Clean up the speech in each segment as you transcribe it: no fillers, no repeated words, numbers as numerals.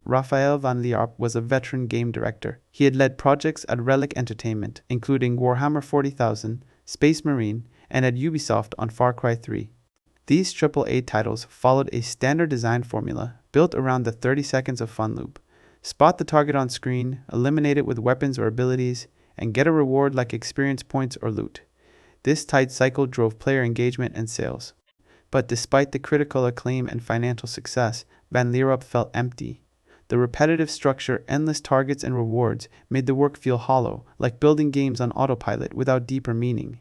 Raphael van Lierop was a veteran game director. He had led projects at Relic Entertainment, including Warhammer 40,000, Space Marine, and at Ubisoft on Far Cry 3. These AAA titles followed a standard design formula built around the 30 seconds of fun loop. Spot the target on screen, eliminate it with weapons or abilities, and get a reward like experience points or loot. This tight cycle drove player engagement and sales. But despite the critical acclaim and financial success, Van Lierop felt empty. The repetitive structure, endless targets and rewards made the work feel hollow, like building games on autopilot without deeper meaning.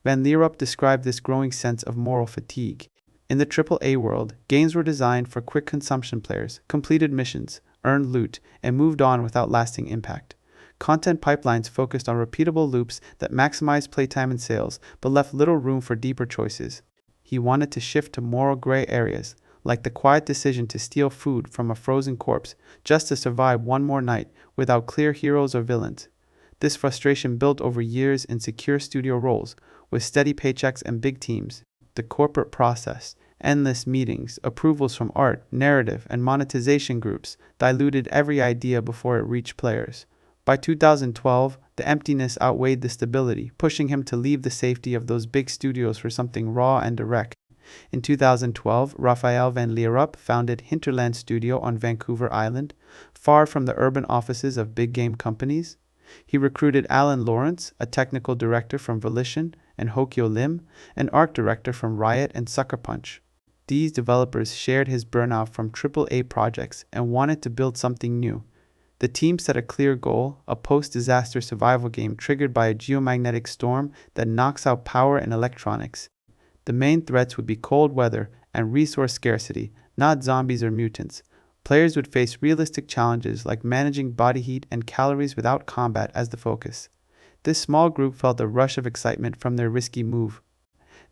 Van Lierop described this growing sense of moral fatigue. In the AAA world, games were designed for quick consumption players, completed missions, earned loot, and moved on without lasting impact. Content pipelines focused on repeatable loops that maximized playtime and sales, but left little room for deeper choices. He wanted to shift to moral gray areas, like the quiet decision to steal food from a frozen corpse just to survive one more night without clear heroes or villains. This frustration built over years in secure studio roles, with steady paychecks and big teams. The corporate process, endless meetings, approvals from art, narrative, and monetization groups diluted every idea before it reached players. By 2012, the emptiness outweighed the stability, pushing him to leave the safety of those big studios for something raw and direct. In 2012, Raphael van Lierop founded Hinterland Studio on Vancouver Island, far from the urban offices of big game companies. He recruited Alan Lawrence, a technical director from Volition, and Hokyo Lim, an art director from Riot and Sucker Punch. These developers shared his burnout from AAA projects and wanted to build something new. The team set a clear goal, a post-disaster survival game triggered by a geomagnetic storm that knocks out power and electronics. The main threats would be cold weather and resource scarcity, not zombies or mutants. Players would face realistic challenges like managing body heat and calories without combat as the focus. This small group felt a rush of excitement from their risky move.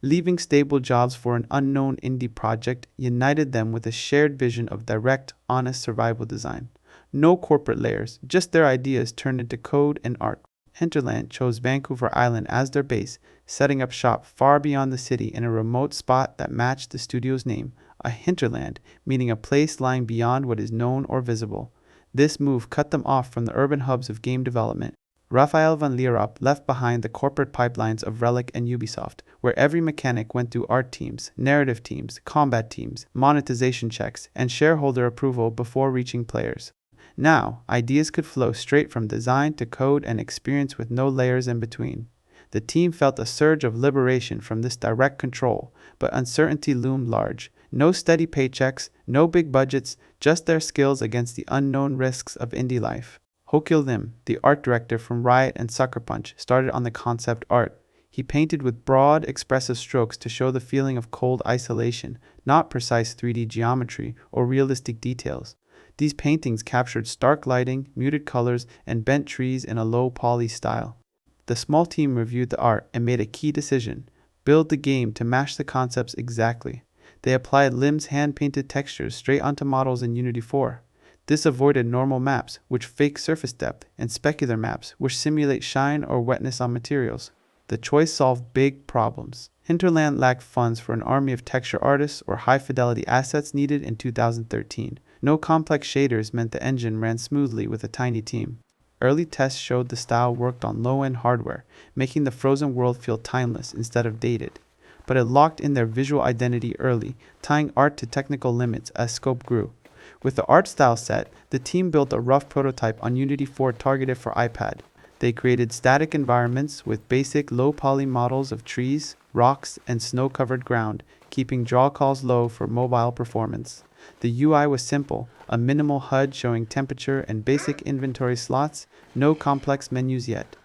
Leaving stable jobs for an unknown indie project united them with a shared vision of direct, honest survival design. No corporate layers, just their ideas turned into code and art. Hinterland chose Vancouver Island as their base, setting up shop far beyond the city in a remote spot that matched the studio's name, a hinterland, meaning a place lying beyond what is known or visible. This move cut them off from the urban hubs of game development. Raphael van Lierop left behind the corporate pipelines of Relic and Ubisoft, where every mechanic went through art teams, narrative teams, combat teams, monetization checks, and shareholder approval before reaching players. Now, ideas could flow straight from design to code and experience with no layers in between. The team felt a surge of liberation from this direct control, but uncertainty loomed large. No steady paychecks, no big budgets, just their skills against the unknown risks of indie life. Hokyo Lim, the art director from Riot and Sucker Punch, started on the concept art. He painted with broad, expressive strokes to show the feeling of cold isolation, not precise 3D geometry or realistic details. These paintings captured stark lighting, muted colors, and bent trees in a low-poly style. The small team reviewed the art and made a key decision: build the game to match the concepts exactly. They applied Lim's hand-painted textures straight onto models in Unity 4. This avoided normal maps, which fake surface depth, and specular maps, which simulate shine or wetness on materials. The choice solved big problems. Hinterland lacked funds for an army of texture artists or high-fidelity assets needed in 2013. No complex shaders meant the engine ran smoothly with a tiny team. Early tests showed the style worked on low-end hardware, making the frozen world feel timeless instead of dated. But it locked in their visual identity early, tying art to technical limits as scope grew. With the art style set, the team built a rough prototype on Unity 4 targeted for iPad. They created static environments with basic low-poly models of trees, rocks, and snow-covered ground, keeping draw calls low for mobile performance. The UI was simple, a minimal HUD showing temperature and basic inventory slots, no complex menus yet.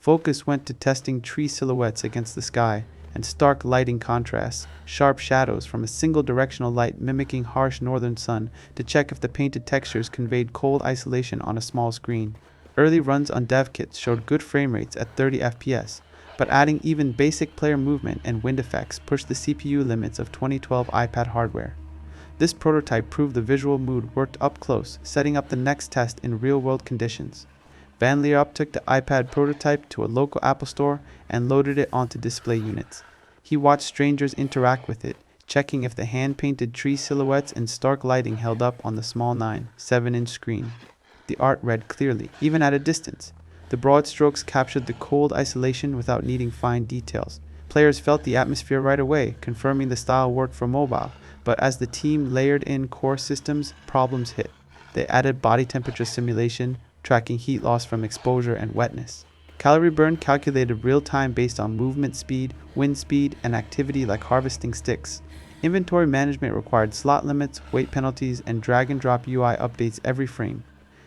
Focus went to testing tree silhouettes against the sky, and stark lighting contrasts, sharp shadows from a single directional light mimicking harsh northern sun to check if the painted textures conveyed cold isolation on a small screen. Early runs on dev kits showed good frame rates at 30 FPS, but adding even basic player movement and wind effects pushed the CPU limits of 2012 iPad hardware. This prototype proved the visual mood worked up close, setting up the next test in real-world conditions. Van Lierop took the iPad prototype to a local Apple store and loaded it onto display units. He watched strangers interact with it, checking if the hand-painted tree silhouettes in stark lighting held up on the small 7-inch screen. The art read clearly, even at a distance. The broad strokes captured the cold isolation without needing fine details. Players felt the atmosphere right away, confirming the style worked for mobile. But as the team layered in core systems, problems hit. They added body temperature simulation, tracking heat loss from exposure and wetness. Calorie burn calculated real-time based on movement speed, wind speed, and activity like harvesting sticks. Inventory management required slot limits, weight penalties, and drag-and-drop UI updates every frame.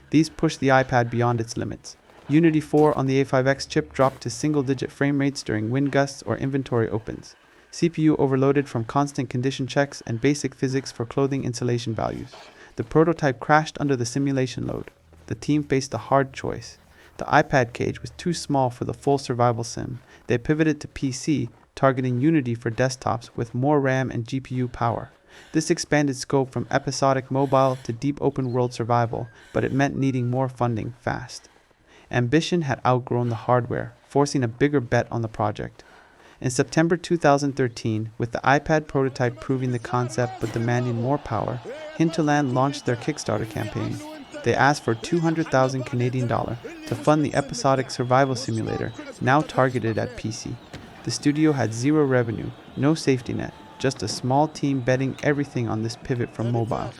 These pushed the iPad beyond its limits. Unity 4 on the A5X chip dropped to single-digit frame rates during wind gusts or inventory opens. CPU overloaded from constant condition checks and basic physics for clothing insulation values. The prototype crashed under the simulation load. The team faced a hard choice. The iPad cage was too small for the full survival sim. They pivoted to PC, targeting Unity for desktops with more RAM and GPU power. This expanded scope from episodic mobile to deep open-world survival, but it meant needing more funding fast. Ambition had outgrown the hardware, forcing a bigger bet on the project. In September 2013, with the iPad prototype proving the concept but demanding more power, Hinterland launched their Kickstarter campaign. They asked for $200,000 Canadian to fund the episodic survival simulator, now targeted at PC. The studio had zero revenue, no safety net, just a small team betting everything on this pivot from mobile.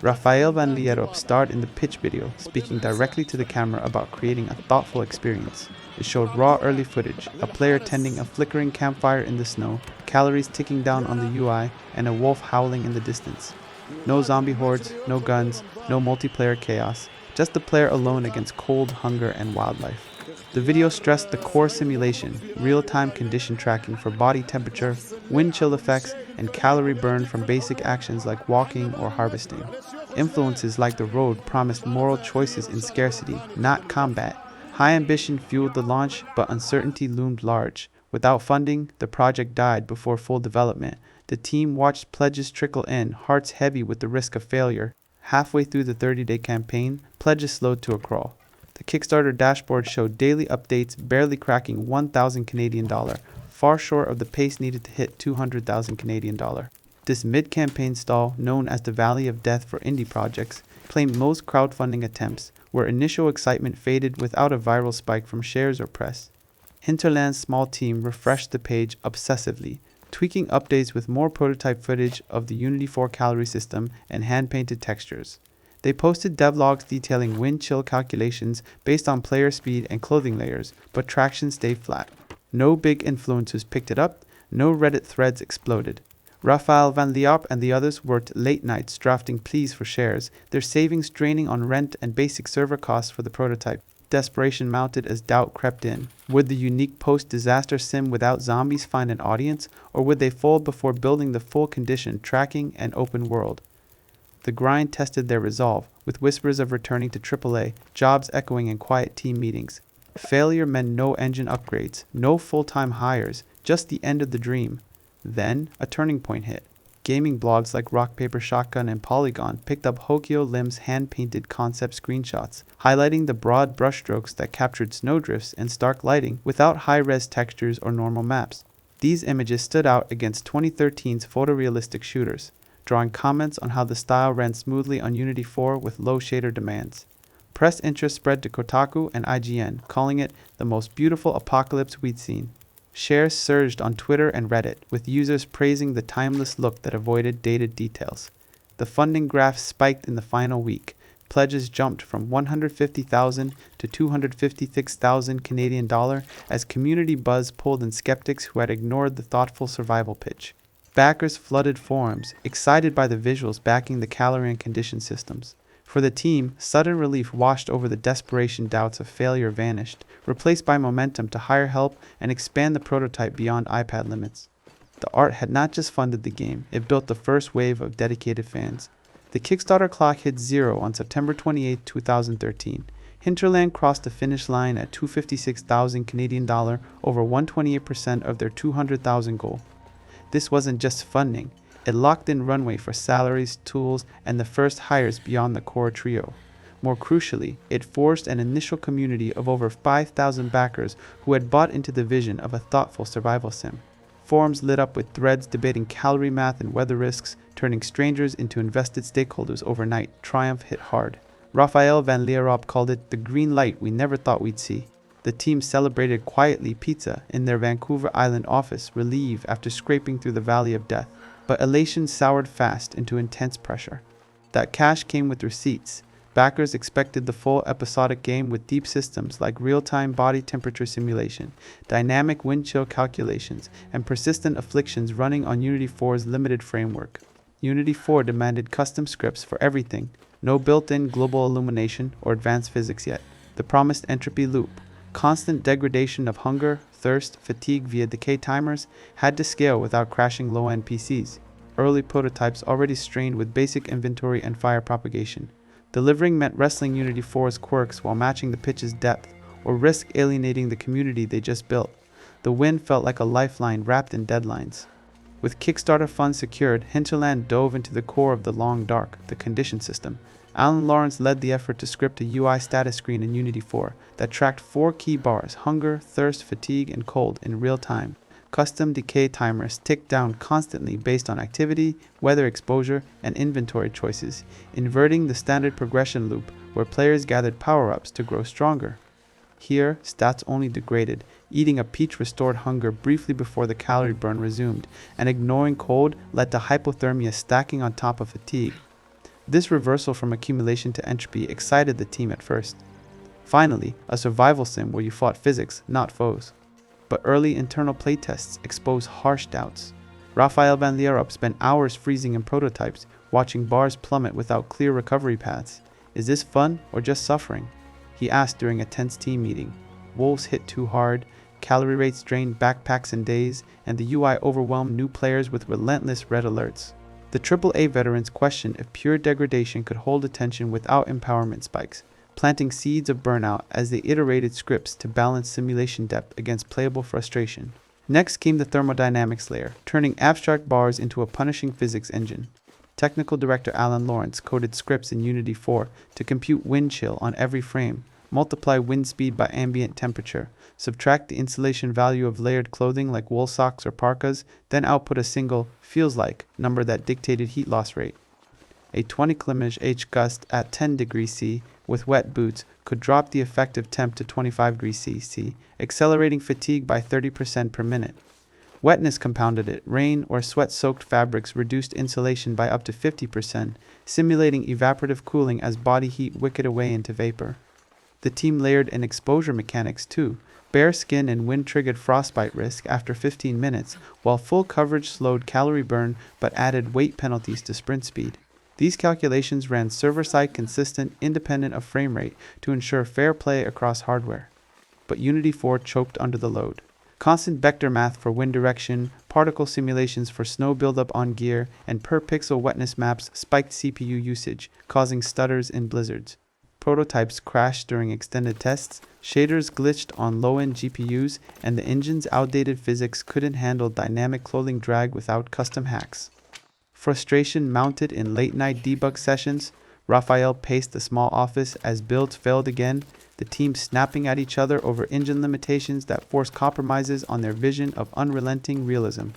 Rafael Van Lierop starred in the pitch video, speaking directly to the camera about creating a thoughtful experience. It showed raw early footage, a player tending a flickering campfire in the snow, calories ticking down on the UI, and a wolf howling in the distance. No zombie hordes, no guns, no multiplayer chaos, just the player alone against cold, hunger, and wildlife. The video stressed the core simulation, real-time condition tracking for body temperature, wind chill effects, and calorie burn from basic actions like walking or harvesting. Influences like the road promised moral choices in scarcity, not combat. High ambition fueled the launch, but uncertainty loomed large. Without funding, the project died before full development. The team watched pledges trickle in, hearts heavy with the risk of failure. Halfway through the 30-day campaign, pledges slowed to a crawl. The Kickstarter dashboard showed daily updates barely cracking $1,000 Canadian, far short of the pace needed to hit $200,000 Canadian. This mid-campaign stall, known as the Valley of Death for indie projects, claimed most crowdfunding attempts, where initial excitement faded without a viral spike from shares or press. Hinterland's small team refreshed the page obsessively, tweaking updates with more prototype footage of the Unity 4 calorie system and hand-painted textures. They posted devlogs detailing wind chill calculations based on player speed and clothing layers, but traction stayed flat. No big influencers picked it up, no Reddit threads exploded. Rafael Van Lierop and the others worked late nights drafting pleas for shares, their savings draining on rent and basic server costs for the prototype. Desperation mounted as doubt crept in. Would the unique post-disaster sim without zombies find an audience, or would they fold before building the full condition, tracking, and open world? The grind tested their resolve, with whispers of returning to AAA, jobs echoing in quiet team meetings. Failure meant no engine upgrades, no full-time hires, just the end of the dream. Then, a turning point hit. Gaming blogs like Rock Paper Shotgun and Polygon picked up Hokyo Lim's hand-painted concept screenshots, highlighting the broad brushstrokes that captured snowdrifts and stark lighting without high-res textures or normal maps. These images stood out against 2013's photorealistic shooters, drawing comments on how the style ran smoothly on Unity 4 with low shader demands. Press interest spread to Kotaku and IGN, calling it the most beautiful apocalypse we'd seen. Shares surged on Twitter and Reddit, with users praising the timeless look that avoided dated details. The funding graph spiked in the final week. Pledges jumped from $150,000 to $256,000 Canadian as community buzz pulled in skeptics who had ignored the thoughtful survival pitch. Backers flooded forums, excited by the visuals backing the calorie and condition systems. For the team, sudden relief washed over the desperation doubts of failure vanished, replaced by momentum to hire help and expand the prototype beyond iPad limits. The art had not just funded the game, it built the first wave of dedicated fans. The Kickstarter clock hit zero on September 28, 2013. Hinterland crossed the finish line at $256,000 Canadian, over 128% of their $200,000 goal. This wasn't just funding. It locked in runway for salaries, tools, and the first hires beyond the core trio. More crucially, it forged an initial community of over 5,000 backers who had bought into the vision of a thoughtful survival sim. Forums lit up with threads debating calorie math and weather risks, turning strangers into invested stakeholders overnight. Triumph hit hard. Rafael van Lierop called it the green light we never thought we'd see. The team celebrated quietly pizza in their Vancouver Island office, relieved after scraping through the valley of death. But elation soured fast into intense pressure. That cash came with receipts. Backers expected the full episodic game with deep systems like real-time body temperature simulation, dynamic wind chill calculations, and persistent afflictions running on Unity 4's limited framework. Unity 4 demanded custom scripts for everything, no built-in global illumination or advanced physics yet. The promised entropy loop, constant degradation of hunger, thirst, fatigue via decay timers, had to scale without crashing low-end PCs. Early prototypes already strained with basic inventory and fire propagation. Delivering meant wrestling Unity 4's quirks while matching the pitch's depth, or risk alienating the community they just built. The win felt like a lifeline wrapped in deadlines. With Kickstarter funds secured, Hinterland dove into the core of the long dark, the condition system. Alan Lawrence led the effort to script a UI status screen in Unity 4 that tracked 4 key bars: hunger, thirst, fatigue, and cold in real time. Custom decay timers ticked down constantly based on activity, weather exposure, and inventory choices, inverting the standard progression loop where players gathered power-ups to grow stronger. Here, stats only degraded, eating a peach restored hunger briefly before the calorie burn resumed, and ignoring cold led to hypothermia stacking on top of fatigue. This reversal from accumulation to entropy excited the team at first. Finally, a survival sim where you fought physics, not foes. But early internal playtests exposed harsh doubts. Rafael van Lierop spent hours freezing in prototypes, watching bars plummet without clear recovery paths. Is this fun or just suffering? He asked during a tense team meeting. Wolves hit too hard, calorie rates drained backpacks in days, and the UI overwhelmed new players with relentless red alerts. The AAA veterans questioned if pure degradation could hold attention without empowerment spikes, planting seeds of burnout as they iterated scripts to balance simulation depth against playable frustration. Next came the thermodynamics layer, turning abstract bars into a punishing physics engine. Technical director Alan Lawrence coded scripts in Unity 4 to compute wind chill on every frame, multiply wind speed by ambient temperature, subtract the insulation value of layered clothing like wool socks or parkas, then output a single feels like number that dictated heat loss rate. A 20 km/h gust at 10 degrees C with wet boots could drop the effective temp to 25 degrees C, accelerating fatigue by 30% per minute. Wetness compounded it. Rain or sweat-soaked fabrics reduced insulation by up to 50%, simulating evaporative cooling as body heat wickered away into vapor. The team layered in exposure mechanics too. Bare skin and wind triggered frostbite risk after 15 minutes, while full coverage slowed calorie burn but added weight penalties to sprint speed. These calculations ran server-side consistent, independent of frame rate to ensure fair play across hardware. But Unity 4 choked under the load. Constant vector math for wind direction, particle simulations for snow buildup on gear, and per-pixel wetness maps spiked CPU usage, causing stutters in blizzards. Prototypes crashed during extended tests, shaders glitched on low-end GPUs, and the engine's outdated physics couldn't handle dynamic clothing drag without custom hacks. Frustration mounted in late-night debug sessions. Rafael paced the small office as builds failed again, the team snapping at each other over engine limitations that forced compromises on their vision of unrelenting realism.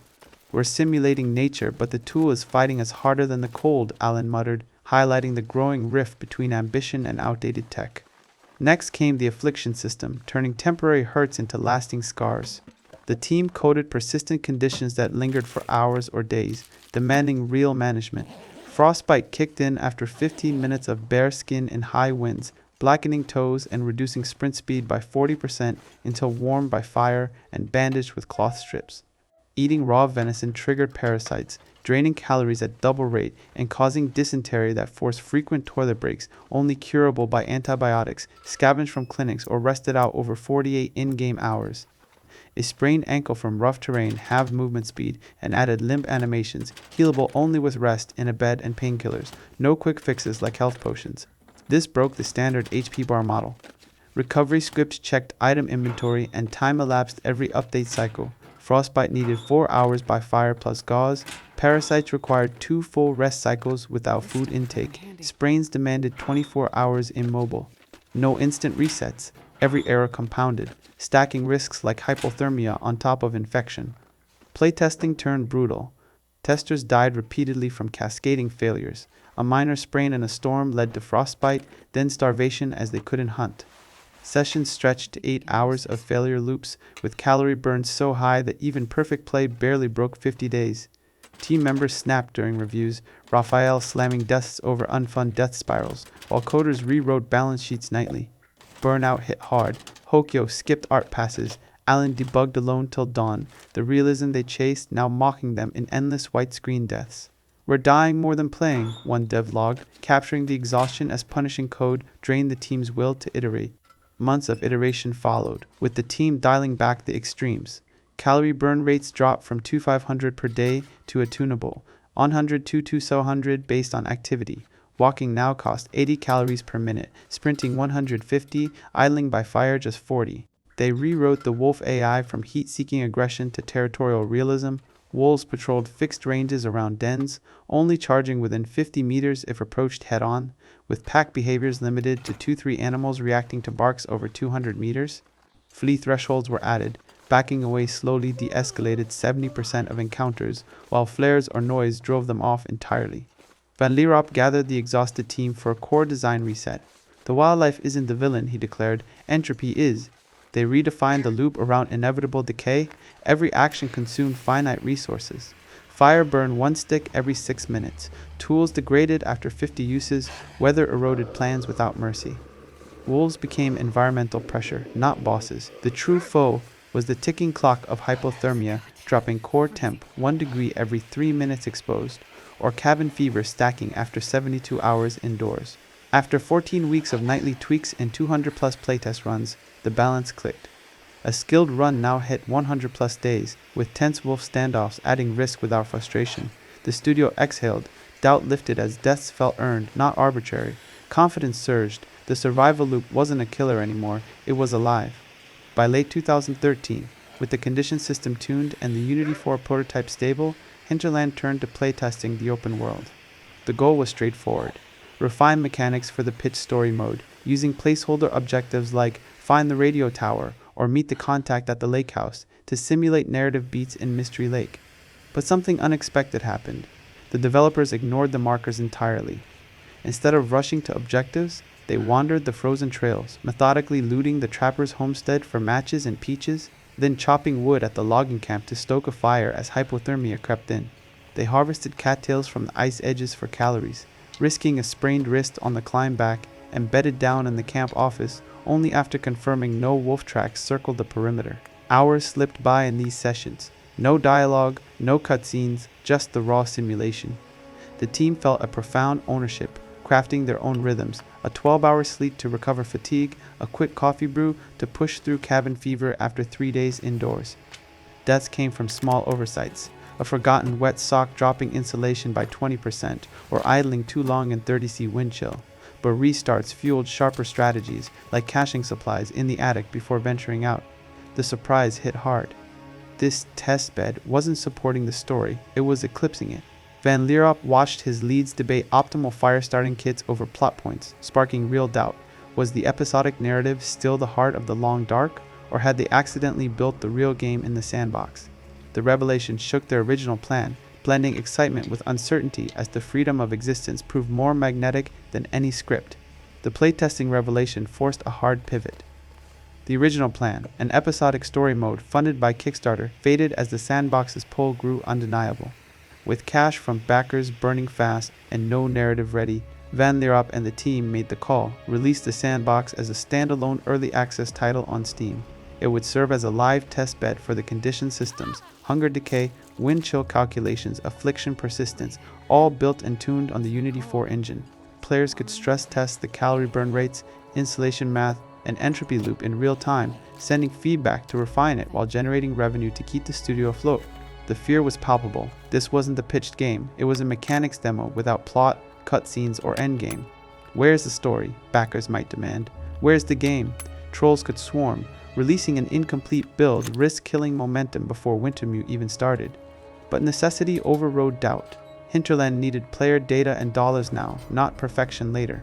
We're simulating nature, but the tool is fighting us harder than the cold, Alan muttered, highlighting the growing rift between ambition and outdated tech. Next came the affliction system, turning temporary hurts into lasting scars. The team coded persistent conditions that lingered for hours or days, demanding real management. Frostbite kicked in after 15 minutes of bare skin and high winds, blackening toes and reducing sprint speed by 40% until warmed by fire and bandaged with cloth strips. Eating raw venison triggered parasites, draining calories at double rate and causing dysentery that forced frequent toilet breaks, only curable by antibiotics, scavenged from clinics or rested out over 48 in-game hours. A sprained ankle from rough terrain halved movement speed and added limb animations, healable only with rest in a bed and painkillers, no quick fixes like health potions. This broke the standard HP bar model. Recovery scripts checked item inventory and time elapsed every update cycle. Frostbite needed 4 hours by fire plus gauze. Parasites required 2 full rest cycles without food intake. Sprains demanded 24 hours immobile. No instant resets. Every error compounded, stacking risks like hypothermia on top of infection. Playtesting turned brutal. Testers died repeatedly from cascading failures. A minor sprain in a storm led to frostbite, then starvation as they couldn't hunt. Sessions stretched to 8 hours of failure loops, with calorie burn so high that even perfect play barely broke 50 days. Team members snapped during reviews, Raphael slamming desks over unfun death spirals, while coders rewrote balance sheets nightly. Burnout hit hard. Hokyo skipped art passes. Alan debugged alone till dawn, the realism they chased now mocking them in endless white screen deaths. "We're dying more than playing," one dev logged, capturing the exhaustion as punishing code drained the team's will to iterate. Months of iteration followed, with the team dialing back the extremes. Calorie burn rates dropped from 2,500 per day to a tunable 100 to 200 based on activity. Walking now cost 80 calories per minute, sprinting 150, idling by fire just 40. They rewrote the wolf AI from heat-seeking aggression to territorial realism. Wolves patrolled fixed ranges around dens, only charging within 50 meters if approached head-on, with pack behaviors limited to 2-3 animals reacting to barks over 200 meters. Flea thresholds were added. Backing away slowly de-escalated 70% of encounters, while flares or noise drove them off entirely. Van Lierop gathered the exhausted team for a core design reset. "The wildlife isn't the villain," he declared. "Entropy is." They redefined the loop around inevitable decay. Every action consumed finite resources. Fire burned one stick every 6 minutes. Tools degraded after 50 uses. Weather eroded plans without mercy. Wolves became environmental pressure, not bosses. The true foe was the ticking clock of hypothermia, dropping core temp 1 degree every 3 minutes exposed, or cabin fever stacking after 72 hours indoors. After 14 weeks of nightly tweaks and 200-plus playtest runs, the balance clicked. A skilled run now hit 100-plus days, with tense wolf standoffs adding risk without frustration. The studio exhaled, doubt lifted as deaths felt earned, not arbitrary. Confidence surged. The survival loop wasn't a killer anymore, it was alive. By late 2013, with the condition system tuned and the Unity 4 prototype stable, Hinterland turned to playtesting the open world. The goal was straightforward. Refine mechanics for the pitch story mode, using placeholder objectives like find the radio tower or meet the contact at the lake house to simulate narrative beats in Mystery Lake. But something unexpected happened. The developers ignored the markers entirely. Instead of rushing to objectives, they wandered the frozen trails, methodically looting the trapper's homestead for matches and peaches, then chopping wood at the logging camp to stoke a fire as hypothermia crept in. They harvested cattails from the ice edges for calories, risking a sprained wrist on the climb back, and bedded down in the camp office only after confirming no wolf tracks circled the perimeter. Hours slipped by in these sessions. No dialogue, no cutscenes, just the raw simulation. The team felt a profound ownership, crafting their own rhythms, a 12-hour sleep to recover fatigue, a quick coffee brew to push through cabin fever after 3 days indoors. Deaths came from small oversights, a forgotten wet sock dropping insulation by 20%, or idling too long in 30°C wind chill. But restarts fueled sharper strategies, like caching supplies in the attic before venturing out. The surprise hit hard. This testbed wasn't supporting the story, it was eclipsing it. Van Lierop watched his leads debate optimal fire-starting kits over plot points, sparking real doubt. Was the episodic narrative still the heart of the Long Dark, or had they accidentally built the real game in the sandbox? The revelation shook their original plan, blending excitement with uncertainty as the freedom of existence proved more magnetic than any script. The playtesting revelation forced a hard pivot. The original plan, an episodic story mode funded by Kickstarter, faded as the sandbox's pull grew undeniable. With cash from backers burning fast and no narrative ready, Van Lierop and the team made the call, released the sandbox as a standalone early access title on Steam. It would serve as a live test bed for the condition systems, hunger decay, wind chill calculations, affliction persistence, all built and tuned on the Unity 4 engine. Players could stress test the calorie burn rates, insulation math, and entropy loop in real time, sending feedback to refine it while generating revenue to keep the studio afloat. The fear was palpable. This wasn't the pitched game, it was a mechanics demo without plot, cutscenes, or endgame. Where's the story? Backers might demand. Where's the game? Trolls could swarm. Releasing an incomplete build risked killing momentum before Wintermute even started. But necessity overrode doubt. Hinterland needed player data and dollars now, not perfection later.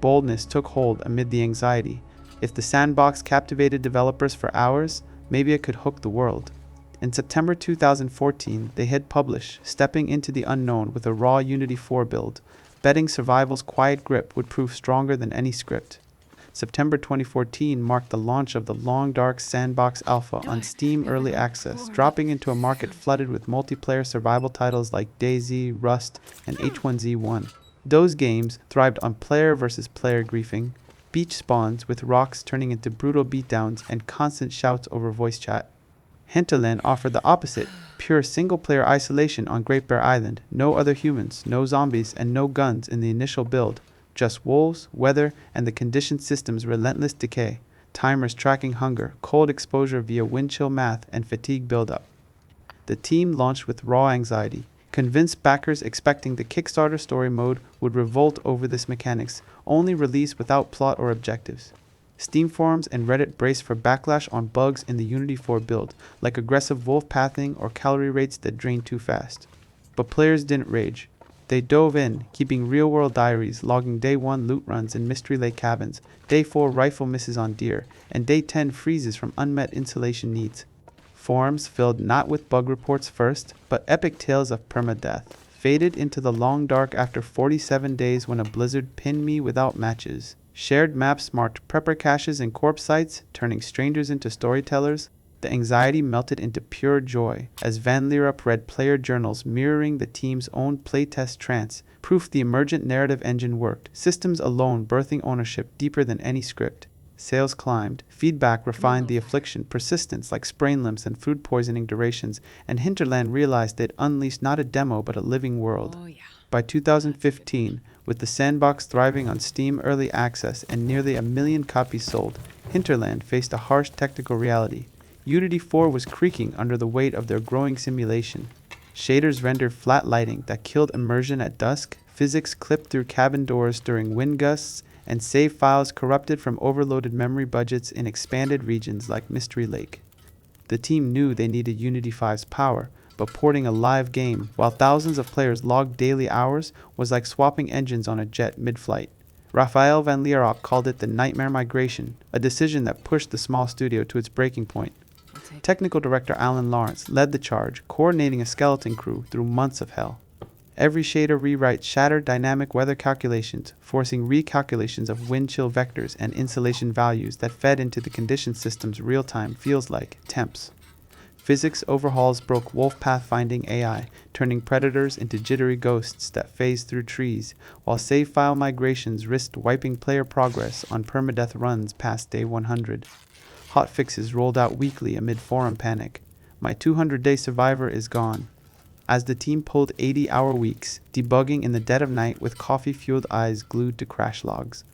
Boldness took hold amid the anxiety. If the sandbox captivated developers for hours, maybe it could hook the world. In September 2014, they hit publish, stepping into the unknown with a raw Unity 4 build, betting survival's quiet grip would prove stronger than any script. September 2014 marked the launch of the Long Dark Sandbox Alpha on Steam Early Access, dropping into a market flooded with multiplayer survival titles like DayZ, Rust, and H1Z1. Those games thrived on player versus player griefing, beach spawns with rocks turning into brutal beatdowns, and constant shouts over voice chat. Hinterland offered the opposite, pure single-player isolation on Great Bear Island, no other humans, no zombies, and no guns in the initial build. Just wolves, weather, and the condition system's relentless decay, timers tracking hunger, cold exposure via wind chill math, and fatigue buildup. The team launched with raw anxiety, convinced backers expecting the Kickstarter story mode would revolt over this mechanics, only released without plot or objectives. Steam forums and Reddit braced for backlash on bugs in the Unity 4 build, like aggressive wolf pathing or calorie rates that drained too fast. But players didn't rage. They dove in, keeping real-world diaries, logging Day 1 loot runs in Mystery Lake cabins, Day 4 rifle misses on deer, and Day 10 freezes from unmet insulation needs. Forums filled not with bug reports first, but epic tales of permadeath, faded into the long dark after 47 days when a blizzard pinned me without matches. Shared maps marked prepper caches and corpse sites, turning strangers into storytellers. The anxiety melted into pure joy as Van Leerup read player journals mirroring the team's own playtest trance, proof the emergent narrative engine worked, systems alone birthing ownership deeper than any script. Sales climbed, feedback refined the affliction, persistence like sprain limbs and food poisoning durations, and Hinterland realized they'd unleashed not a demo but a living world. By 2015, with the sandbox thriving on Steam Early Access and nearly 1 million copies sold, Hinterland faced a harsh technical reality. Unity 4 was creaking under the weight of their growing simulation. Shaders rendered flat lighting that killed immersion at dusk, physics clipped through cabin doors during wind gusts, and save files corrupted from overloaded memory budgets in expanded regions like Mystery Lake. The team knew they needed Unity 5's power, but porting a live game while thousands of players logged daily hours was like swapping engines on a jet mid-flight. Raphael Van Leerup called it the nightmare migration, a decision that pushed the small studio to its breaking point. Technical director Alan Lawrence led the charge, coordinating a skeleton crew through months of hell. Every shader rewrite shattered dynamic weather calculations, forcing recalculations of wind chill vectors and insulation values that fed into the condition system's real-time feels like temps. Physics overhauls broke wolf pathfinding AI, turning predators into jittery ghosts that phase through trees, while save file migrations risked wiping player progress on permadeath runs past day 100. Hotfixes rolled out weekly amid forum panic. My 200-day survivor is gone. As the team pulled 80-hour weeks, debugging in the dead of night with coffee-fueled eyes glued to crash logs.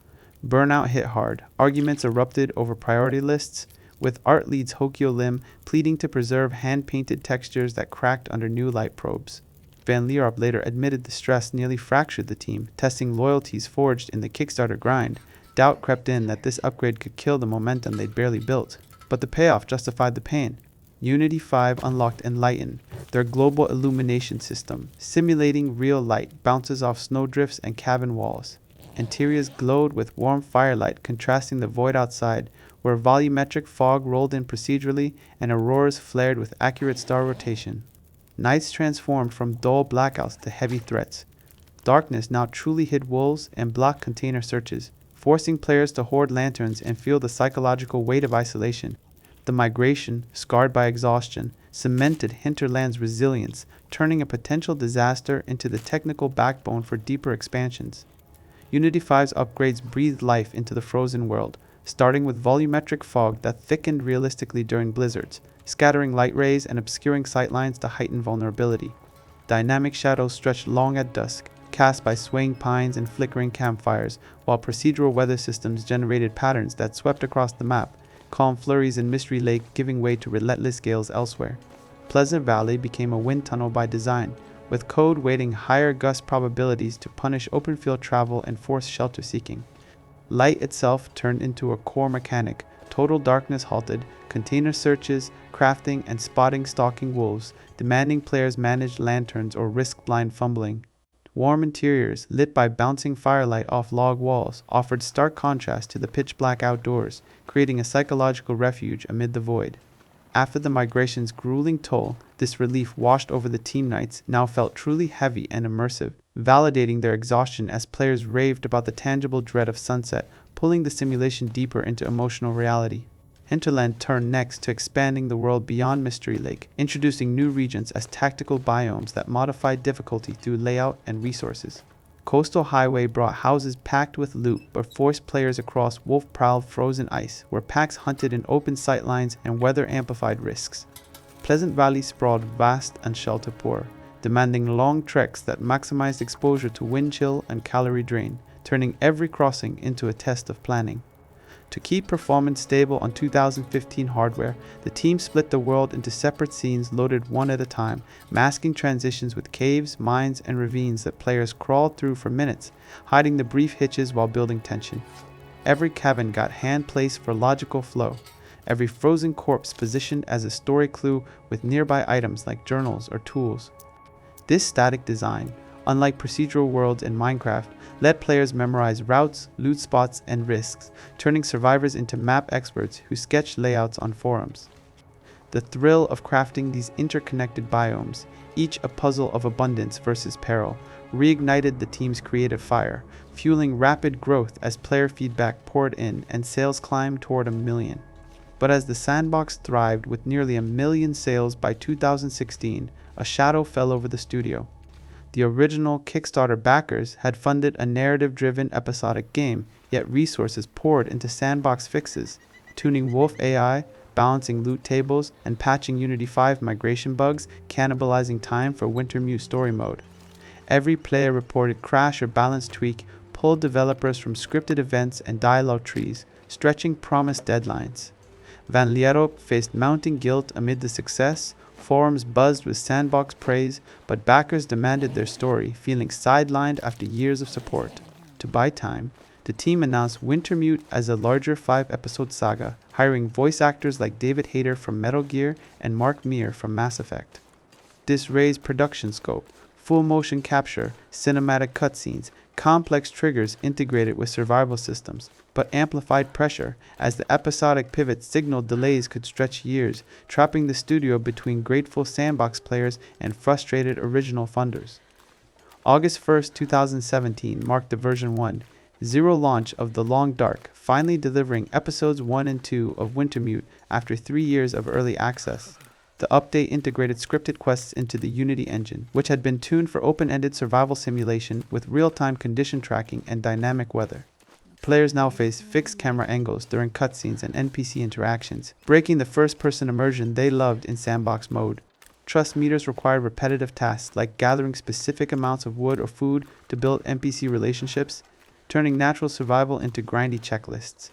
Burnout hit hard. Arguments erupted over priority lists, with art leads Hokyo Lim pleading to preserve hand-painted textures that cracked under new light probes. Van Leerup later admitted the stress nearly fractured the team, testing loyalties forged in the Kickstarter grind. Doubt crept in that this upgrade could kill the momentum they'd barely built. But the payoff justified the pain. Unity 5 unlocked Enlighten, their global illumination system, simulating real light bounces off snowdrifts and cabin walls. Interiors glowed with warm firelight contrasting the void outside, where volumetric fog rolled in procedurally and auroras flared with accurate star rotation. Nights transformed from dull blackouts to heavy threats. Darkness now truly hid wolves and blocked container searches, forcing players to hoard lanterns and feel the psychological weight of isolation. The migration, scarred by exhaustion, cemented Hinterland's resilience, turning a potential disaster into the technical backbone for deeper expansions. Unity 5's upgrades breathed life into the frozen world, starting with volumetric fog that thickened realistically during blizzards, scattering light rays and obscuring sightlines to heighten vulnerability. Dynamic shadows stretched long at dusk, cast by swaying pines and flickering campfires, while procedural weather systems generated patterns that swept across the map, calm flurries in Mystery Lake giving way to relentless gales elsewhere. Pleasant Valley became a wind tunnel by design, with code weighting higher gust probabilities to punish open field travel and force shelter seeking. Light itself turned into a core mechanic, total darkness halted, container searches, crafting, and spotting stalking wolves, demanding players manage lanterns or risk blind fumbling. Warm interiors, lit by bouncing firelight off log walls, offered stark contrast to the pitch-black outdoors, creating a psychological refuge amid the void. After the migration's grueling toll, this relief washed over the team nights now felt truly heavy and immersive, validating their exhaustion as players raved about the tangible dread of sunset, pulling the simulation deeper into emotional reality. Hinterland turned next to expanding the world beyond Mystery Lake, introducing new regions as tactical biomes that modified difficulty through layout and resources. Coastal Highway brought houses packed with loot but forced players across wolf-prowled frozen ice, where packs hunted in open sightlines and weather-amplified risks. Pleasant Valley sprawled vast and shelter-poor, demanding long treks that maximized exposure to wind chill and calorie drain, turning every crossing into a test of planning. To keep performance stable on 2015 hardware, the team split the world into separate scenes loaded one at a time, masking transitions with caves, mines, and ravines that players crawled through for minutes, hiding the brief hitches while building tension. Every cabin got hand-placed for logical flow, every frozen corpse positioned as a story clue with nearby items like journals or tools. This static design, unlike procedural worlds in Minecraft, let players memorize routes, loot spots, and risks, turning survivors into map experts who sketch layouts on forums. The thrill of crafting these interconnected biomes, each a puzzle of abundance versus peril, reignited the team's creative fire, fueling rapid growth as player feedback poured in and sales climbed toward 1 million. But as the sandbox thrived with nearly 1 million sales by 2016, a shadow fell over the studio. The original Kickstarter backers had funded a narrative-driven episodic game, yet resources poured into sandbox fixes, tuning Wolf AI, balancing loot tables, and patching Unity 5 migration bugs, cannibalizing time for Wintermute story mode. Every player reported crash or balance tweak pulled developers from scripted events and dialogue trees, stretching promised deadlines. Van Lierop faced mounting guilt amid the success. Forums buzzed with sandbox praise, but backers demanded their story, feeling sidelined after years of support. To buy time, the team announced Wintermute as a larger 5-episode saga, hiring voice actors like David Hayter from Metal Gear and Mark Meer from Mass Effect. This raised production scope, full motion capture, cinematic cutscenes, complex triggers integrated with survival systems, but amplified pressure as the episodic pivot signaled delays could stretch years, trapping the studio between grateful sandbox players and frustrated original funders. August 1st, 2017 marked the version 1.0 launch of The Long Dark, finally delivering episodes 1 and 2 of Wintermute after 3 years of early access. The update integrated scripted quests into the Unity engine, which had been tuned for open-ended survival simulation with real-time condition tracking and dynamic weather. Players now face fixed camera angles during cutscenes and NPC interactions, breaking the first-person immersion they loved in sandbox mode. Trust meters require repetitive tasks like gathering specific amounts of wood or food to build NPC relationships, turning natural survival into grindy checklists.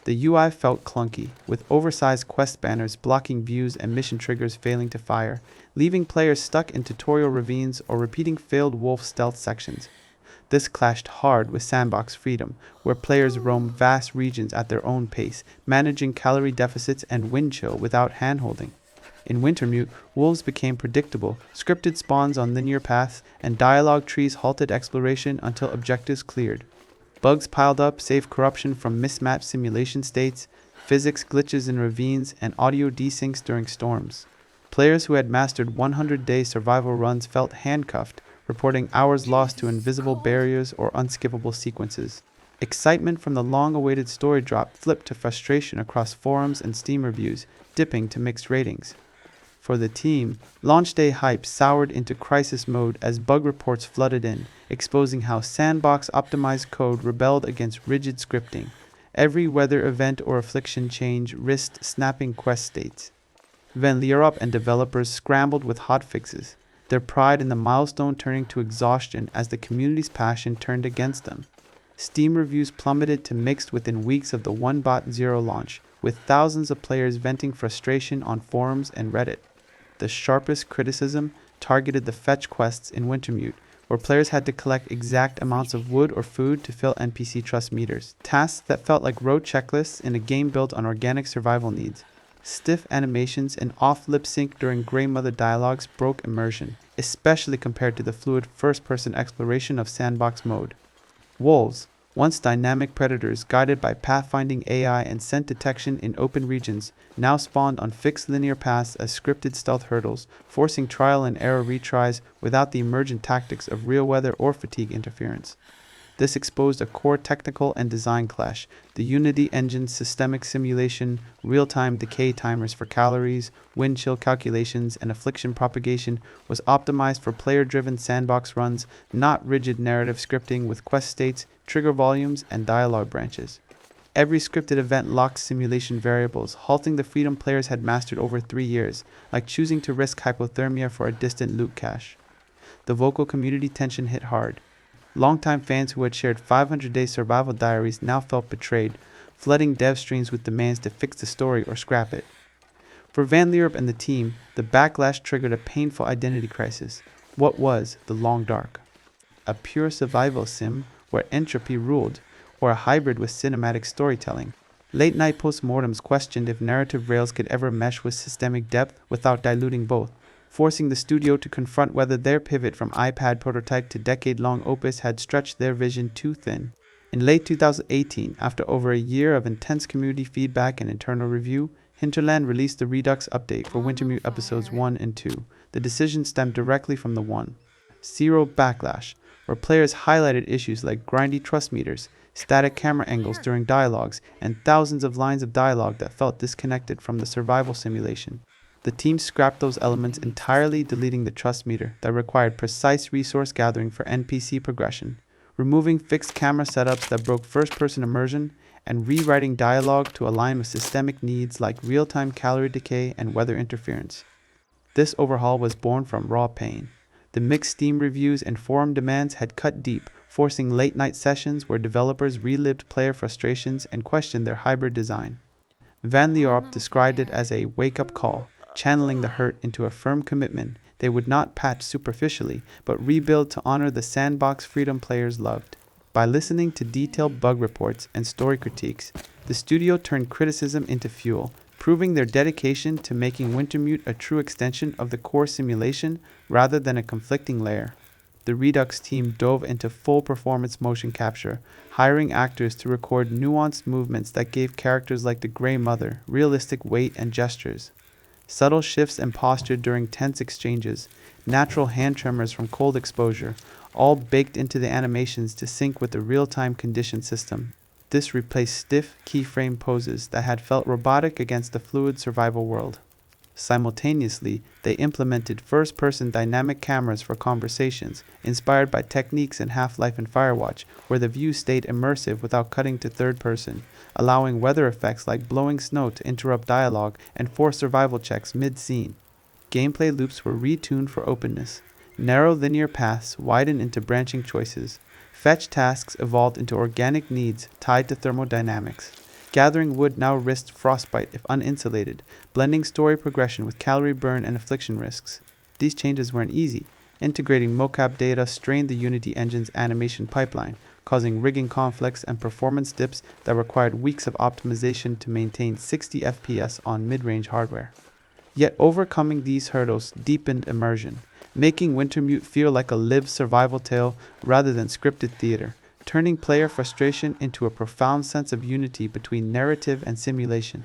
The UI felt clunky, with oversized quest banners blocking views and mission triggers failing to fire, leaving players stuck in tutorial ravines or repeating failed wolf stealth sections. This clashed hard with sandbox freedom, where players roam vast regions at their own pace, managing calorie deficits and wind chill without handholding. In Wintermute, wolves became predictable, scripted spawns on linear paths, and dialogue trees halted exploration until objectives cleared. Bugs piled up, save corruption from mismatched simulation states, physics glitches in ravines, and audio desyncs during storms. Players who had mastered 100-day survival runs felt handcuffed, reporting hours lost to invisible barriers or unskippable sequences. Excitement from the long-awaited story drop flipped to frustration across forums and Steam reviews, dipping to mixed ratings. For the team, launch day hype soured into crisis mode as bug reports flooded in, exposing how sandbox-optimized code rebelled against rigid scripting. Every weather event or affliction change risked snapping quest states. Van Lierop and developers scrambled with hotfixes, their pride in the milestone turning to exhaustion as the community's passion turned against them. Steam reviews plummeted to mixed within weeks of the 1.0 launch, with thousands of players venting frustration on forums and Reddit. The sharpest criticism targeted the fetch quests in Wintermute, where players had to collect exact amounts of wood or food to fill NPC trust meters, tasks that felt like rote checklists in a game built on organic survival needs. Stiff animations and off lip sync during Grey Mother dialogues broke immersion, especially compared to the fluid first-person exploration of sandbox mode. Wolves, Once dynamic predators guided by pathfinding AI and scent detection in open regions now spawned on fixed linear paths as scripted stealth hurdles, forcing trial and error retries without the emergent tactics of real weather or fatigue interference. This exposed a core technical and design clash. The Unity engine's systemic simulation, real-time decay timers for calories, wind chill calculations, and affliction propagation was optimized for player-driven sandbox runs, not rigid narrative scripting with quest states, trigger volumes, and dialogue branches. Every scripted event locked simulation variables, halting the freedom players had mastered over 3 years, like choosing to risk hypothermia for a distant loot cache. The vocal community tension hit hard. Longtime fans who had shared 500-day survival diaries now felt betrayed, flooding dev streams with demands to fix the story or scrap it. For Van Leeuwen and the team, the backlash triggered a painful identity crisis. What was The Long Dark? A pure survival sim where entropy ruled, or a hybrid with cinematic storytelling? Late-night postmortems questioned if narrative rails could ever mesh with systemic depth without diluting both, forcing the studio to confront whether their pivot from iPad prototype to decade-long opus had stretched their vision too thin. In late 2018, after over a year of intense community feedback and internal review, Hinterland released the Redux update for Wintermute episodes 1 and 2. The decision stemmed directly from the 1.0 backlash, where players highlighted issues like grindy trust meters, static camera angles during dialogues, and thousands of lines of dialogue that felt disconnected from the survival simulation. The team scrapped those elements entirely, deleting the trust meter that required precise resource gathering for NPC progression, removing fixed camera setups that broke first-person immersion, and rewriting dialogue to align with systemic needs like real-time calorie decay and weather interference. This overhaul was born from raw pain. The mixed Steam reviews and forum demands had cut deep, forcing late-night sessions where developers relived player frustrations and questioned their hybrid design. Van Leeuwen described it as a wake-up call, channeling the hurt into a firm commitment they would not patch superficially, but rebuild to honor the sandbox freedom players loved. By listening to detailed bug reports and story critiques, the studio turned criticism into fuel, proving their dedication to making Wintermute a true extension of the core simulation rather than a conflicting layer. The Redux team dove into full performance motion capture, hiring actors to record nuanced movements that gave characters like the Grey Mother realistic weight and gestures. Subtle shifts in posture during tense exchanges, natural hand tremors from cold exposure, all baked into the animations to sync with the real-time condition system. This replaced stiff, keyframe poses that had felt robotic against the fluid survival world. Simultaneously, they implemented first-person dynamic cameras for conversations, inspired by techniques in Half-Life and Firewatch, where the view stayed immersive without cutting to third person, allowing weather effects like blowing snow to interrupt dialogue and force survival checks mid-scene. Gameplay loops were retuned for openness. Narrow linear paths widened into branching choices. Fetch tasks evolved into organic needs tied to thermodynamics. Gathering wood now risked frostbite if uninsulated, blending story progression with calorie burn and affliction risks. These changes weren't easy. Integrating mocap data strained the Unity engine's animation pipeline, causing rigging conflicts and performance dips that required weeks of optimization to maintain 60 FPS on mid-range hardware. Yet overcoming these hurdles deepened immersion, making Wintermute feel like a lived survival tale rather than scripted theater, turning player frustration into a profound sense of unity between narrative and simulation.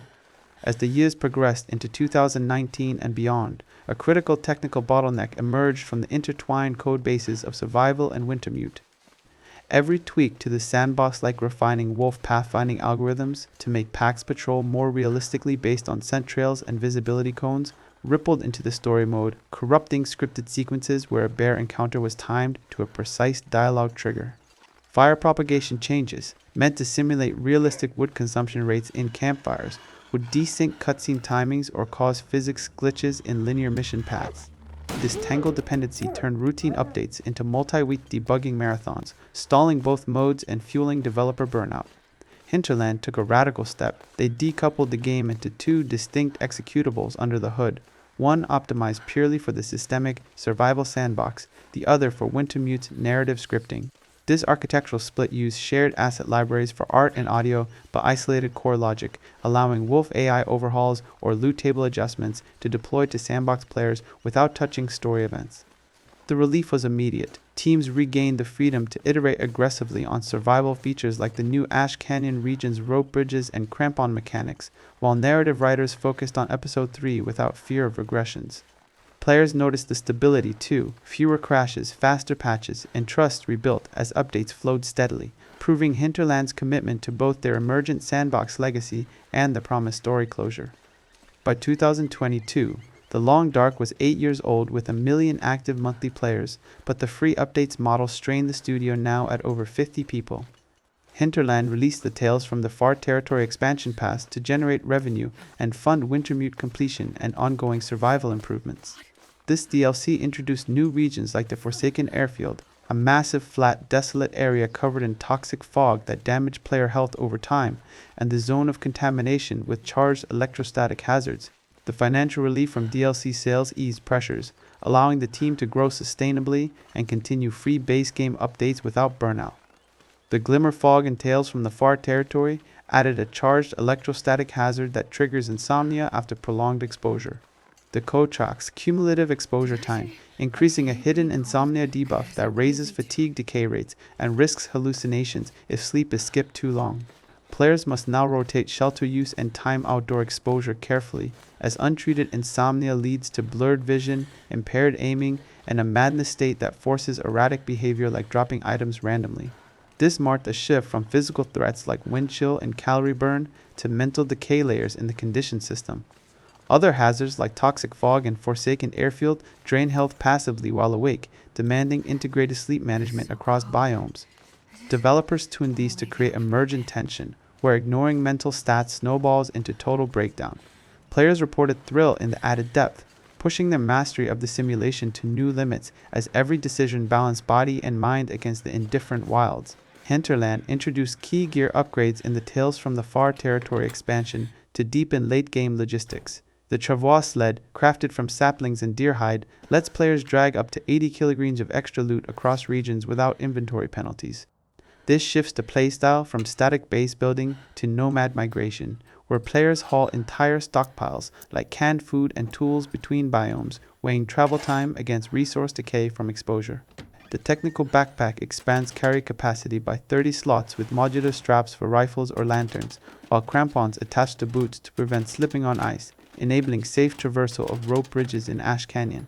As the years progressed into 2019 and beyond, a critical technical bottleneck emerged from the intertwined code bases of Survival and Wintermute. Every tweak to the sandbox, like refining wolf pathfinding algorithms to make PAX patrol more realistically based on scent trails and visibility cones, rippled into the story mode, corrupting scripted sequences where a bear encounter was timed to a precise dialogue trigger. Fire propagation changes, meant to simulate realistic wood consumption rates in campfires, would desync cutscene timings or cause physics glitches in linear mission paths. This tangled dependency turned routine updates into multi-week debugging marathons, stalling both modes and fueling developer burnout. Hinterland took a radical step. They decoupled the game into two distinct executables under the hood, one optimized purely for the systemic survival sandbox, the other for Wintermute's narrative scripting. This architectural split used shared asset libraries for art and audio, but isolated core logic, allowing Wolf AI overhauls or loot table adjustments to deploy to sandbox players without touching story events. The relief was immediate. Teams regained the freedom to iterate aggressively on survival features like the new Ash Canyon region's rope bridges and crampon mechanics, while narrative writers focused on Episode 3 without fear of regressions. Players noticed the stability too, fewer crashes, faster patches, and trust rebuilt as updates flowed steadily, proving Hinterland's commitment to both their emergent sandbox legacy and the promised story closure. By 2022, The Long Dark was 8 years old with 1 million active monthly players, but the free updates model strained the studio now at over 50 people. Hinterland released the Tales from the Far Territory expansion pass to generate revenue and fund Wintermute completion and ongoing survival improvements. This DLC introduced new regions like the Forsaken Airfield, a massive, flat, desolate area covered in toxic fog that damaged player health over time, and the Zone of Contamination with charged electrostatic hazards. The financial relief from DLC sales eased pressures, allowing the team to grow sustainably and continue free base game updates without burnout. The Glimmer Fog and Tales from the Far Territory added a charged electrostatic hazard that triggers insomnia after prolonged exposure. The code tracks cumulative exposure time, increasing a hidden insomnia debuff that raises fatigue decay rates and risks hallucinations if sleep is skipped too long. Players must now rotate shelter use and time outdoor exposure carefully, as untreated insomnia leads to blurred vision, impaired aiming, and a madness state that forces erratic behavior like dropping items randomly. This marked a shift from physical threats like wind chill and calorie burn to mental decay layers in the condition system. Other hazards like toxic fog and Forsaken Airfield drain health passively while awake, demanding integrated sleep management across biomes. Developers tuned these to create emergent tension, where ignoring mental stats snowballs into total breakdown. Players reported thrill in the added depth, pushing their mastery of the simulation to new limits as every decision balanced body and mind against the indifferent wilds. Hinterland introduced key gear upgrades in the Tales from the Far Territory expansion to deepen late-game logistics. The Travois sled, crafted from saplings and deer hide, lets players drag up to 80 kilograms of extra loot across regions without inventory penalties. This shifts the playstyle from static base building to nomad migration, where players haul entire stockpiles like canned food and tools between biomes, weighing travel time against resource decay from exposure. The technical backpack expands carry capacity by 30 slots with modular straps for rifles or lanterns, while crampons attach to boots to prevent slipping on ice, enabling safe traversal of rope bridges in Ash Canyon.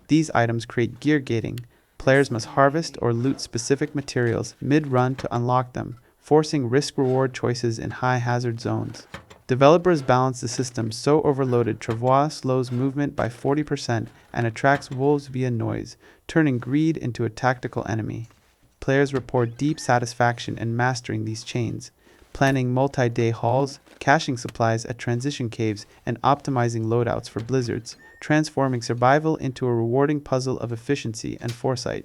These items create gear gating. Players must harvest or loot specific materials mid-run to unlock them, forcing risk-reward choices in high-hazard zones. Developers balance the system so overloaded Travois slows movement by 40% and attracts wolves via noise, turning greed into a tactical enemy. Players report deep satisfaction in mastering these chains, planning multi-day hauls, caching supplies at transition caves, and optimizing loadouts for blizzards, transforming survival into a rewarding puzzle of efficiency and foresight.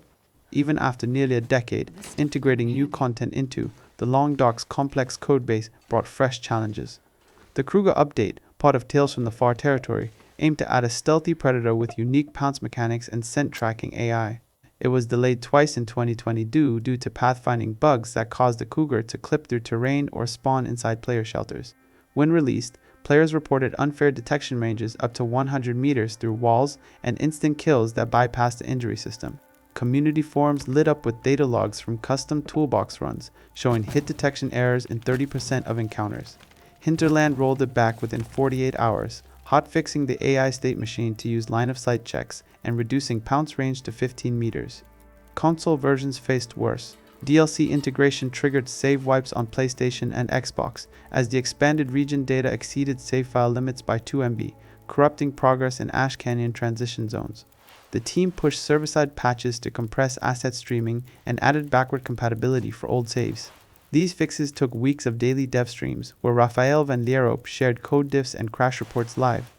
Even after nearly a decade, integrating new content into The Long Dark's complex codebase brought fresh challenges. The Kruger update, part of Tales from the Far Territory, aimed to add a stealthy predator with unique pounce mechanics and scent tracking AI. It was delayed twice in 2022 due to pathfinding bugs that caused the cougar to clip through terrain or spawn inside player shelters. When released, players reported unfair detection ranges up to 100 meters through walls and instant kills that bypassed the injury system. Community forums lit up with data logs from custom toolbox runs, showing hit detection errors in 30% of encounters. Hinterland rolled it back within 48 hours, hotfixing the AI state machine to use line-of-sight checks and reducing pounce range to 15 meters. Console versions faced worse. DLC integration triggered save wipes on PlayStation and Xbox, as the expanded region data exceeded save file limits by 2 MB, corrupting progress in Ash Canyon transition zones. The team pushed server-side patches to compress asset streaming and added backward compatibility for old saves. These fixes took weeks of daily dev streams, where Rafael Van Lierop shared code diffs and crash reports live.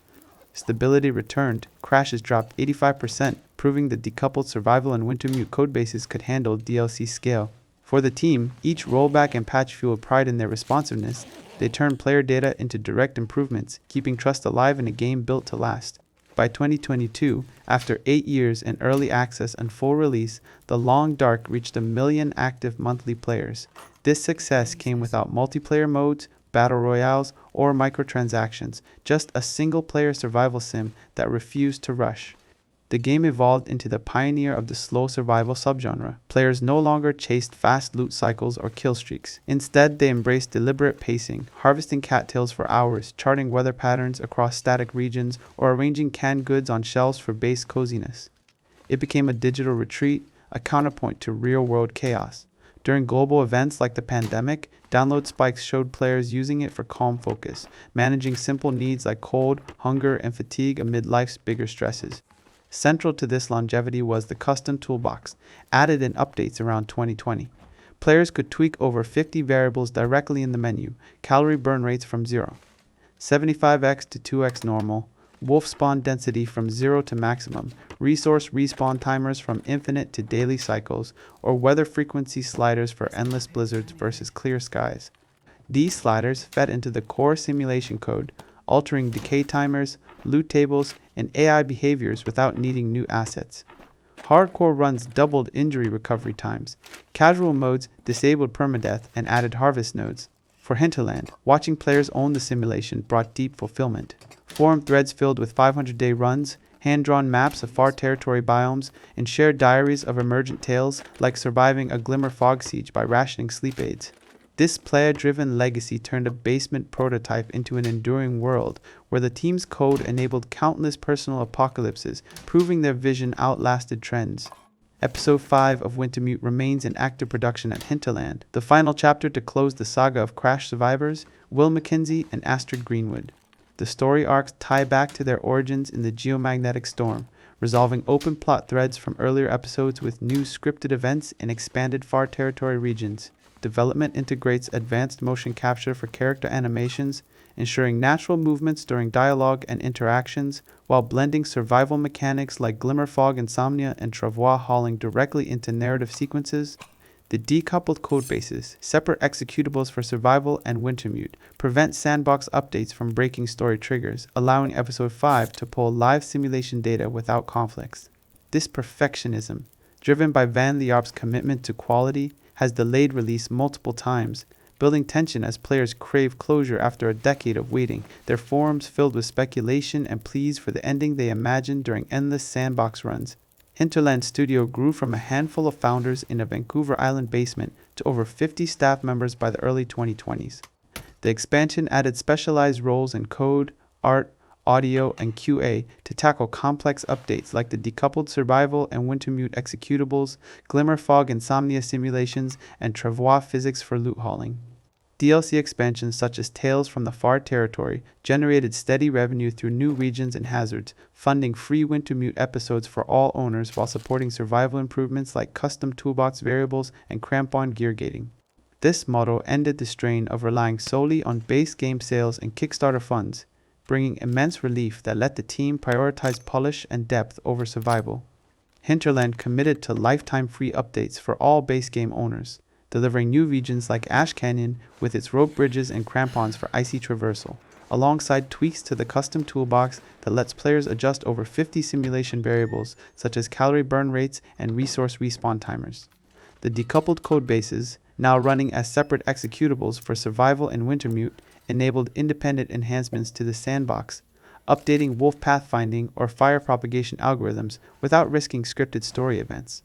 Stability returned, crashes dropped 85%, proving the decoupled survival and Wintermute codebases could handle DLC scale. For the team, each rollback and patch fueled pride in their responsiveness. They turned player data into direct improvements, keeping trust alive in a game built to last. By 2022, after 8 years in early access and full release, The Long Dark reached 1 million active monthly players. This success came without multiplayer modes, battle royales, or microtransactions, just a single-player survival sim that refused to rush. The game evolved into the pioneer of the slow survival subgenre. Players no longer chased fast loot cycles or kill streaks. Instead, they embraced deliberate pacing, harvesting cattails for hours, charting weather patterns across static regions, or arranging canned goods on shelves for base coziness. It became a digital retreat, a counterpoint to real-world chaos. During global events like the pandemic, download spikes showed players using it for calm focus, managing simple needs like cold, hunger, and fatigue amid life's bigger stresses. Central to this longevity was the custom toolbox, added in updates around 2020. Players could tweak over 50 variables directly in the menu, calorie burn rates from 0, 75x to 2x normal, wolf spawn density from 0 to maximum, resource respawn timers from infinite to daily cycles, or weather frequency sliders for endless blizzards versus clear skies. These sliders fed into the core simulation code, altering decay timers, loot tables, and AI behaviors without needing new assets. Hardcore runs doubled injury recovery times. Casual modes disabled permadeath and added harvest nodes. For Hinterland, watching players own the simulation brought deep fulfillment. Forum threads filled with 500-day runs, hand-drawn maps of far territory biomes, and shared diaries of emergent tales like surviving a Glimmer fog siege by rationing sleep aids. This player-driven legacy turned a basement prototype into an enduring world, where the team's code enabled countless personal apocalypses, proving their vision outlasted trends. Episode 5 of Wintermute remains in active production at Hinterland, the final chapter to close the saga of Crash survivors, Will McKenzie and Astrid Greenwood. The story arcs tie back to their origins in the geomagnetic storm, resolving open plot threads from earlier episodes with new scripted events in expanded far territory regions. Development integrates advanced motion capture for character animations, ensuring natural movements during dialogue and interactions, while blending survival mechanics like Glimmer Fog Insomnia and Travois hauling directly into narrative sequences. The decoupled codebases, separate executables for survival and Wintermute, prevent sandbox updates from breaking story triggers, allowing Episode 5 to pull live simulation data without conflicts. This perfectionism, driven by Van Liarp's commitment to quality, has delayed release multiple times, building tension as players crave closure after a decade of waiting, their forums filled with speculation and pleas for the ending they imagined during endless sandbox runs. Hinterland Studio grew from a handful of founders in a Vancouver Island basement to over 50 staff members by the early 2020s. The expansion added specialized roles in code, art, audio, and QA to tackle complex updates like the decoupled survival and Wintermute executables, Glimmer Fog Insomnia simulations, and Travois physics for loot hauling. DLC expansions such as Tales from the Far Territory generated steady revenue through new regions and hazards, funding free Wintermute episodes for all owners while supporting survival improvements like custom toolbox variables and crampon gear gating. This model ended the strain of relying solely on base game sales and Kickstarter funds, bringing immense relief that let the team prioritize polish and depth over survival. Hinterland committed to lifetime free updates for all base game owners, delivering new regions like Ash Canyon with its rope bridges and crampons for icy traversal, alongside tweaks to the custom toolbox that lets players adjust over 50 simulation variables such as calorie burn rates and resource respawn timers. The decoupled codebases, now running as separate executables for survival and Wintermute, enabled independent enhancements to the sandbox, updating wolf pathfinding or fire propagation algorithms without risking scripted story events.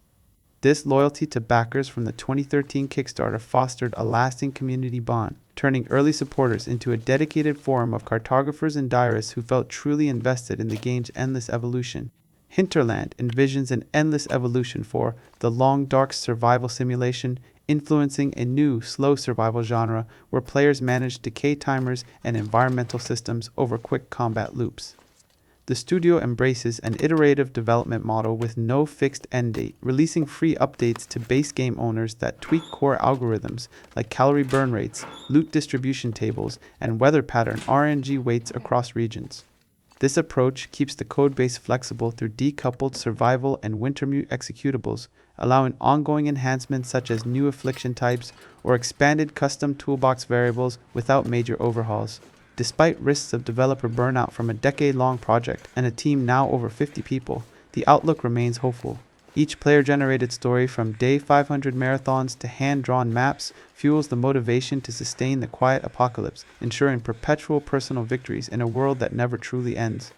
This loyalty to backers from the 2013 Kickstarter fostered a lasting community bond, turning early supporters into a dedicated forum of cartographers and diarists who felt truly invested in the game's endless evolution. Hinterland envisions an endless evolution for the long dark survival simulation, influencing a new slow survival genre where players manage decay timers and environmental systems over quick combat loops. The studio embraces an iterative development model with no fixed end date, releasing free updates to base game owners that tweak core algorithms like calorie burn rates, loot distribution tables, and weather pattern RNG weights across regions. This approach keeps the codebase flexible through decoupled survival and Wintermute executables, allowing ongoing enhancements such as new affliction types or expanded custom toolbox variables without major overhauls. Despite risks of developer burnout from a decade-long project and a team now over 50 people, the outlook remains hopeful. Each player-generated story, from day 500 marathons to hand-drawn maps, fuels the motivation to sustain the quiet apocalypse, ensuring perpetual personal victories in a world that never truly ends.